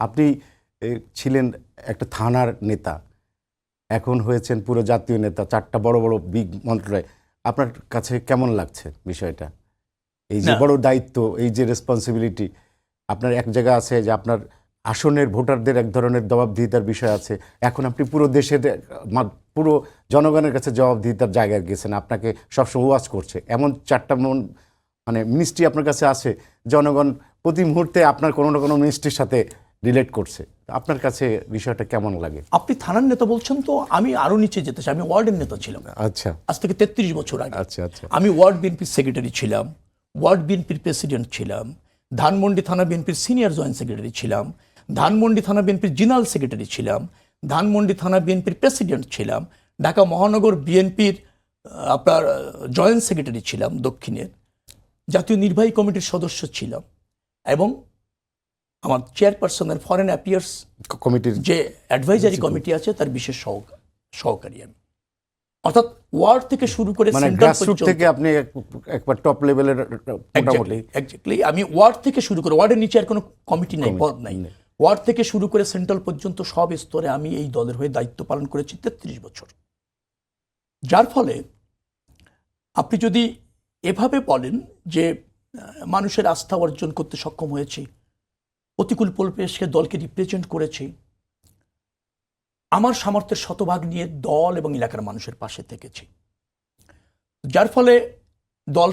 আপনি ছিলেন একটা থানার নেতা, এখন হয়েছেন পুরো জাতীয় নেতা, 4টা বড় বড় বিগ মন্ত্রণালয়। আপনার কাছে কেমন লাগছে বিষয়টা? এই যে বড় দায়িত্ব, এই যে রেসপন্সিবিলিটি, আপনার এক জায়গা আছে যে আপনার আসনের ভোটারদের এক ধরনের জবাবদিহিতার বিষয় আছে, এখন আপনি পুরো দেশের পুরো জনগণের কাছে জবাবদিহিতার জায়গায় গেছেন, আপনাকে সবসময় ওয়াচ করছে। এমন 4টা মানে মিনিস্ট্রি আপনার কাছে আছে, জনগণ প্রতি মুহূর্তে আপনার কোনো না কোনো মিনিস্ট্রির সাথে রিলেট করছে। আপনার কাছে বিষয়টা কেমন লাগে? আপনি থানার নেতা বলছেন, তো আমি আরো নিচে যেতে চাই। আমি ওয়ার্ডের নেতা ছিলাম। আচ্ছা, আজ থেকে 33 বছর আগে। আচ্ছা আচ্ছা। আমি ওয়ার্ড বিএনপির সেক্রেটারি ছিলাম, ওয়ার্ড বিএনপির প্রেসিডেন্ট ছিলাম, ধানমন্ডি থানা বিএনপির সিনিয়র জয়েন্ট সেক্রেটারি ছিলাম, ধানমন্ডি থানা বিএনপির জেনারেল সেক্রেটারি ছিলাম, ধানমন্ডি থানা বিএনপির প্রেসিডেন্ট ছিলাম, ঢাকা মহানগর বিএনপির আপনার জয়েন্ট সেক্রেটারি ছিলাম দক্ষিণের, জাতীয় নির্বাহী কমিটির সদস্য ছিলাম, এবং আমার চেয়ারপারসনের ফরেন অ্যাফেয়ার্স কমিটির যে অ্যাডভাইজারি কমিটি আছে তার বিশেষ সহকারী আমি। অর্থাৎ ওয়ার্ড থেকে শুরু করে মানে গ্রাসরুট থেকে আপনি একবার টপ লেভেলের মোটামুটি। এক্স্যাক্টলি, আমি ওয়ার্ড থেকে শুরু করে, ওয়ার্ডের নিচে আর কোনো কমিটি নাই, পদ নাই, ওয়ার্ড থেকে শুরু করে সেন্ট্রাল পর্যন্ত সব স্তরে আমি এই দলের হয়ে দায়িত্ব পালন করেছি 33 বছর। যার ফলে আপনি যদি এভাবে বলেন যে মানুষের আস্থা অর্জন করতে সক্ষম হয়েছি, প্রতিকূল পরিবেশকে দলকে রিপ্রেজেন্ট করেছি, আমার সামর্থ্যের শতভাগ নিয়ে দল এবং এলাকার মানুষের পাশে থেকেছি, যার ফলে দল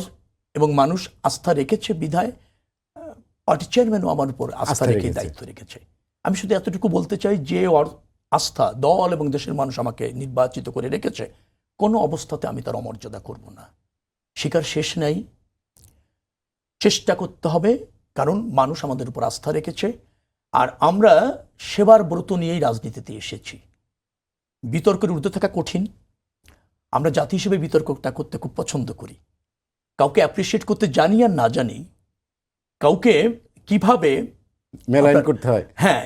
এবং মানুষ আস্থা রেখেছে বিধায় পার্টি চেয়ারম্যানও আমার উপর আস্থা রেখে দায়িত্ব রেখেছে। আমি শুধু এতটুকু বলতে চাই যে আস্থা দল এবং দেশের মানুষ আমাকে নির্বাচিত করে রেখেছে, কোনো অবস্থাতে আমি তার অমর্যাদা করব না। শিকার শেষ নাই, চেষ্টা করতে হবে, কারণ মানুষ আমাদের উপর আস্থা রেখেছে। আর আমরা সেবার ব্রত নিয়েই রাজনীতিতে এসেছি। বিতর্কের ঊর্ধ্বে থাকা কঠিন, আমরা জাতি হিসেবে বিতর্কটা করতে খুব পছন্দ করি। কাউকে অ্যাপ্রিসিয়েট করতে জানি আর না জানি, কাউকে কিভাবে মেলাইন করতে হয়, হ্যাঁ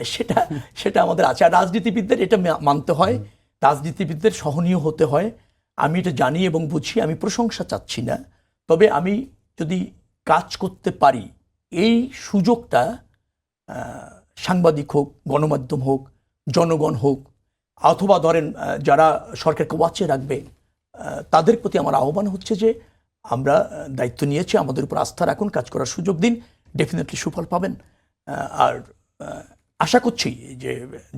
সেটা আমাদের আছে। আর রাজনীতিবিদদের এটা মানতে হয়, রাজনীতিবিদদের সহনীয় হতে হয়। আমি এটা জানি এবং বুঝি, আমি প্রশংসা চাচ্ছি না, তবে আমি যদি কাজ করতে পারি, এই সুযোগটা সাংবাদিক হোক, গণমাধ্যম হোক, জনগণ হোক, অথবা ধরেন যারা সরকারকে ওয়াচে রাখবে, তাদের প্রতি আমার আহ্বান হচ্ছে যে আমরা দায়িত্ব নিয়েছি, আমাদের উপর আস্থা রাখুন, কাজ করার সুযোগ দিন, ডেফিনেটলি সুফল পাবেন। আর আশা করছি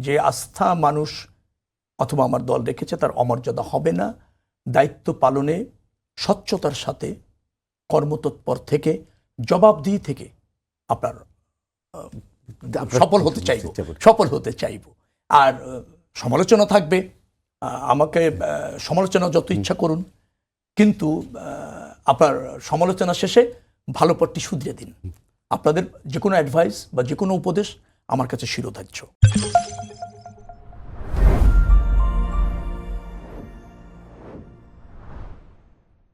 যে আস্থা মানুষ অথবা আমার দল রেখেছে তার অমর্যাদা হবে না। দায়িত্ব পালনে স্বচ্ছতার সাথে, কর্মতৎপর থেকে, জবাবদিহি থেকে আপনার সফল হতে চাইব। আর সমালোচনা থাকবে, আমাকে সমালোচনা যত ইচ্ছা করুন, কিন্তু আপনার সমালোচনা শেষে ভালো পথটি শুধরে দিন। আপনাদের যে কোনো অ্যাডভাইস বা যে কোনো উপদেশ আমার কাছে শিরোধার্য।